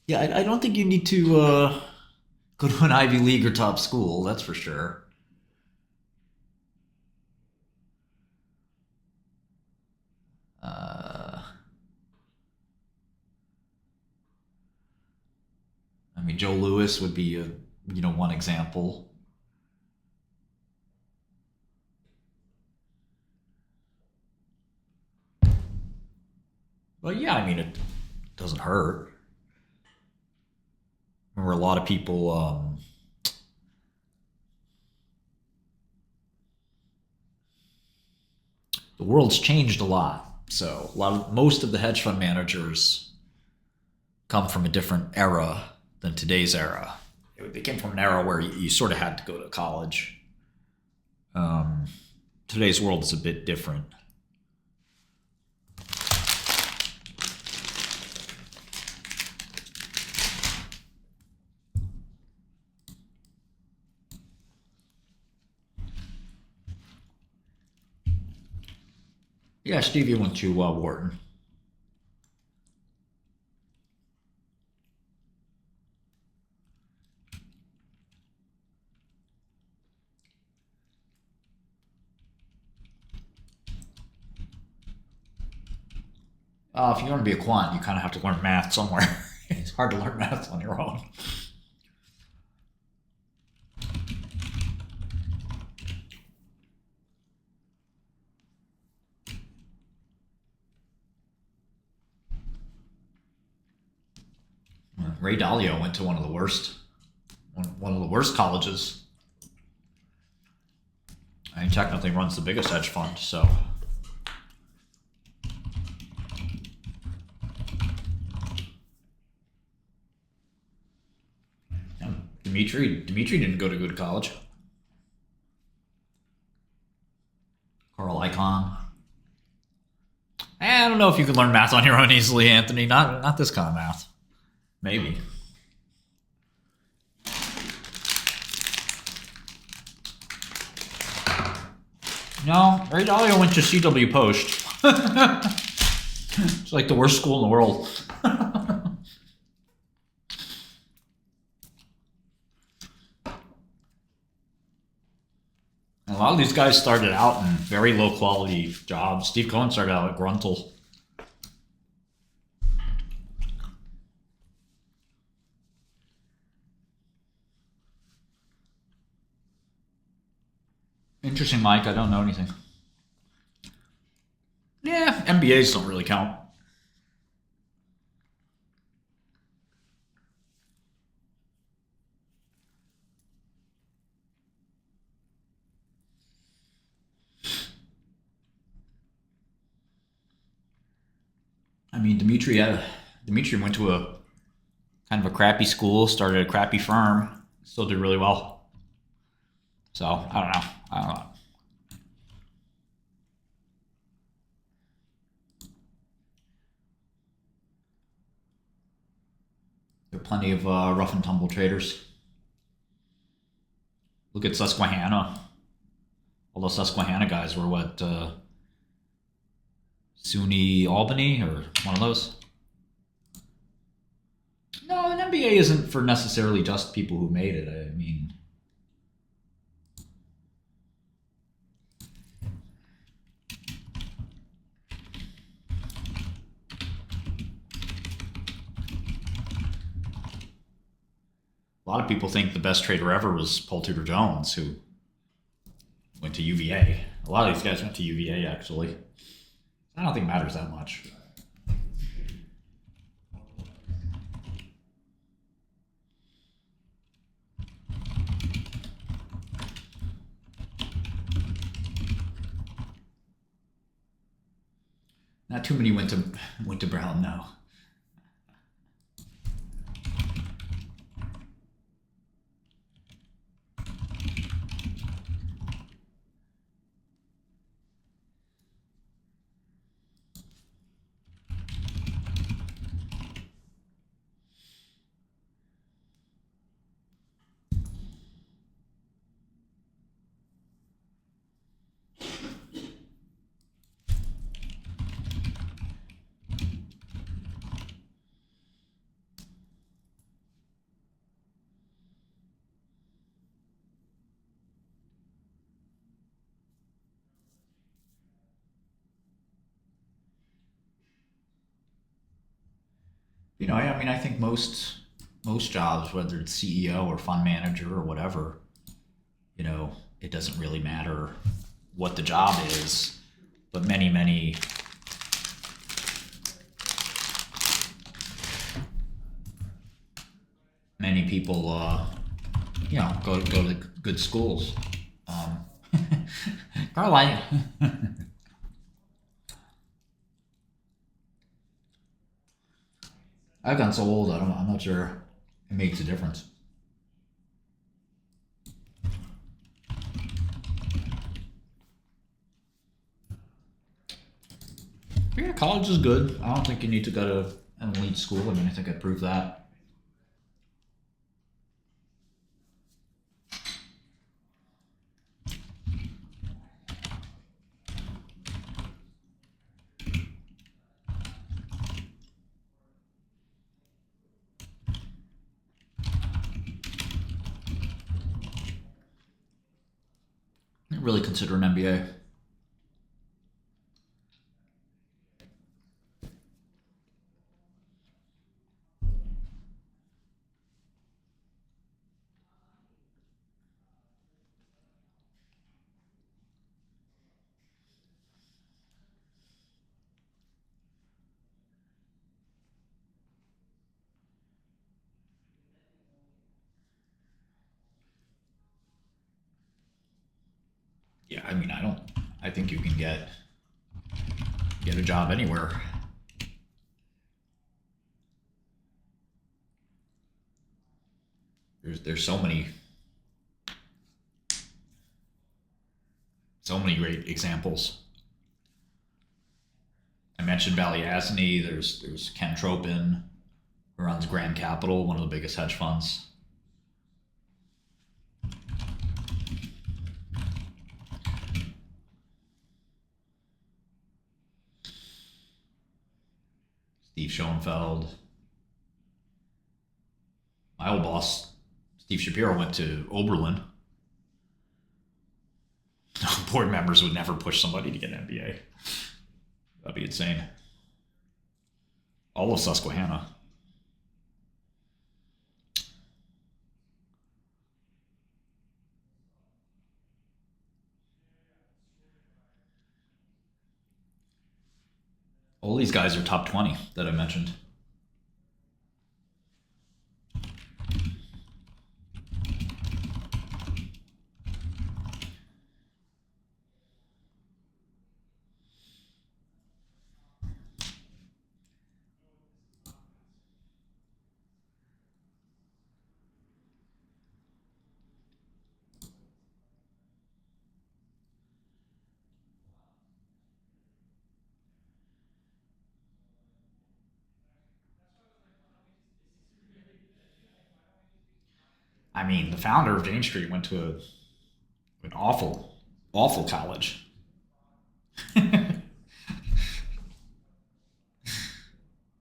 Yeah, I don't think you need to go to an Ivy League or top school. That's for sure. Uh, I mean, Joe Lewis would be one example. But yeah, I mean, it doesn't hurt. Remember, a lot of people. The world's changed a lot, so most of the hedge fund managers come from a different era than today's era. They came from an era where you sort of had to go to college. Um, Today's world is a bit different. Yeah, Stevie went to Wharton. If you want to be a quant, you kind of have to learn math somewhere. It's hard to learn math on your own. Ray Dalio went to one of the worst colleges. I mean, technically runs the biggest hedge fund. So yeah, Dimitri didn't go to good college. Carl Icahn. I don't know if you can learn math on your own easily, Anthony. Not this kind of math. Maybe. No, Ray Dalio went to CW Post. It's like the worst school in the world. A lot of these guys started out in very low quality jobs. Steve Cohen started out at Gruntle. Interesting, Mike. I don't know anything. Yeah, MBAs don't really count. I mean, Dimitri went to a kind of a crappy school, started a crappy firm, still did really well. So I don't know. I don't know. There are plenty of rough and tumble traders. Look at Susquehanna. All those Susquehanna guys were what SUNY Albany or one of those. No, an MBA isn't for necessarily just people who made it. I mean, a lot of people think the best trader ever was Paul Tudor Jones, who went to UVA. A lot of these guys went to UVA actually. I don't think it matters that much. Not too many went to Brown, no. I mean, I think most jobs, whether it's CEO or fund manager or whatever, it doesn't really matter what the job is, but many people, go to good schools. Um, Carl, I've gotten so old. I'm not sure it makes a difference. But yeah, college is good. I don't think you need to go to an elite school. I mean, I think I proved that. I didn't really consider an MBA. Yeah, I mean, I don't. I think you can get a job anywhere. There's so many great examples. I mentioned Balyasny. There's Ken Tropin, who runs Grand Capital, one of the biggest hedge funds. Steve Schoenfeld. My old boss, Steve Shapiro, went to Oberlin. Board members would never push somebody to get an MBA. That'd be insane. All of Susquehanna. All these guys are top 20 that I mentioned. I mean, the founder of Jane Street went to an awful college.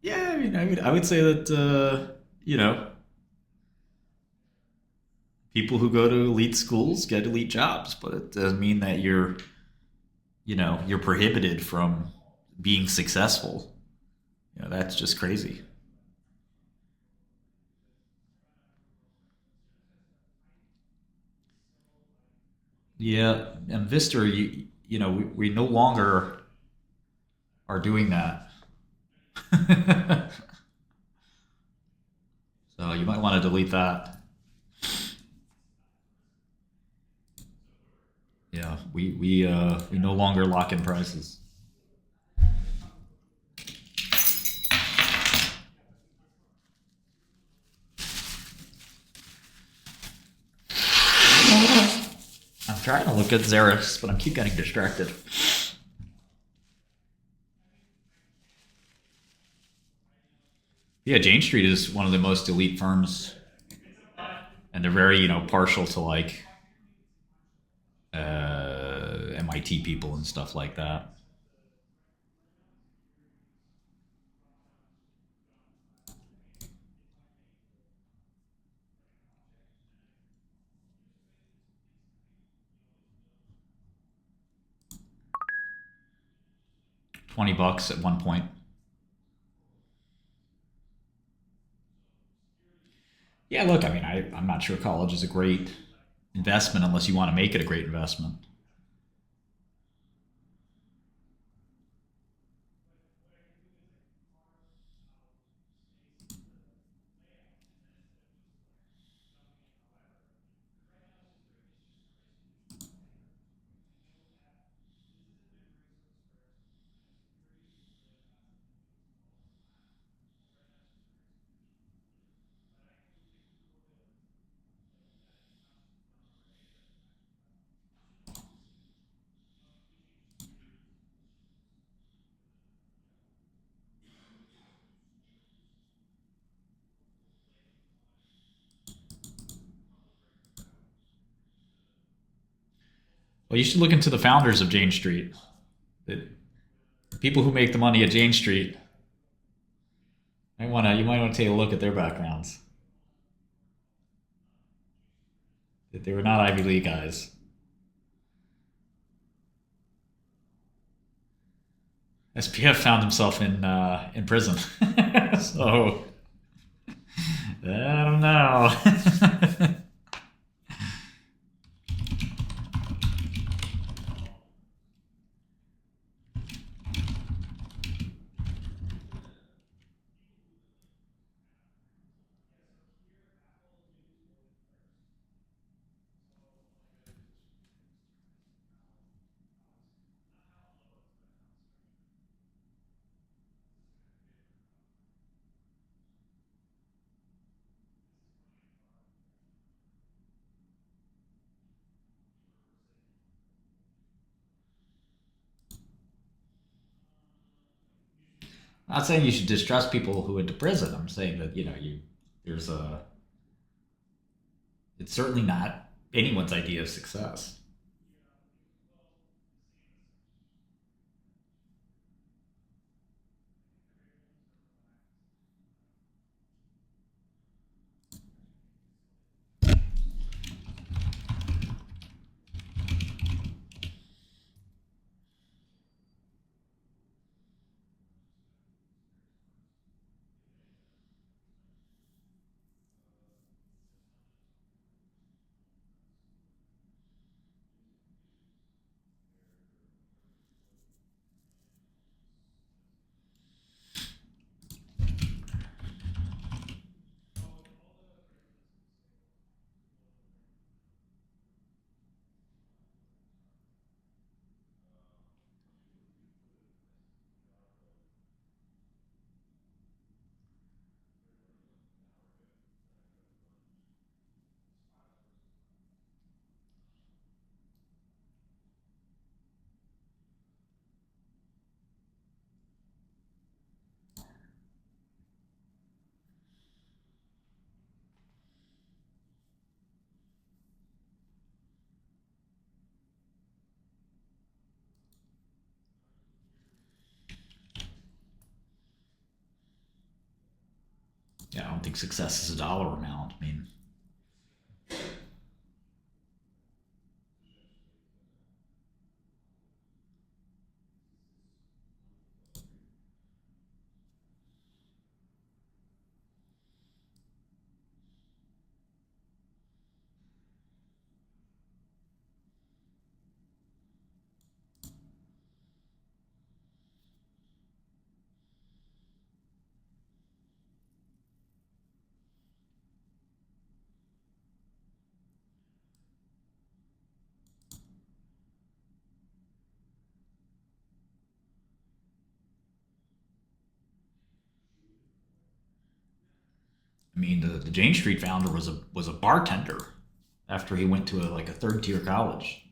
Yeah, I mean, I would say that people who go to elite schools get elite jobs, but it doesn't mean that you're prohibited from being successful. That's just crazy. Yeah, and Vista, we no longer are doing that. So you might want to delete that. Yeah, we no longer lock in prices. I'm trying to look at Xeris, but I keep getting distracted. Yeah, Jane Street is one of the most elite firms, and they're very partial to like MIT people and stuff like that. 20 bucks at one point. Yeah, look, I mean, I'm not sure college is a great investment unless you want to make it a great investment. Well, you should look into the founders of Jane Street. The people who make the money at Jane Street. You might want to take a look at their backgrounds. They were not Ivy League guys. SPF found himself in prison. So I don't know. I'm not saying you should distrust people who went to prison. I'm saying that there's a it's certainly not anyone's idea of success. Yeah, I don't think success is a dollar amount. I mean, the Jane Street founder was a bartender after he went to like a third tier college.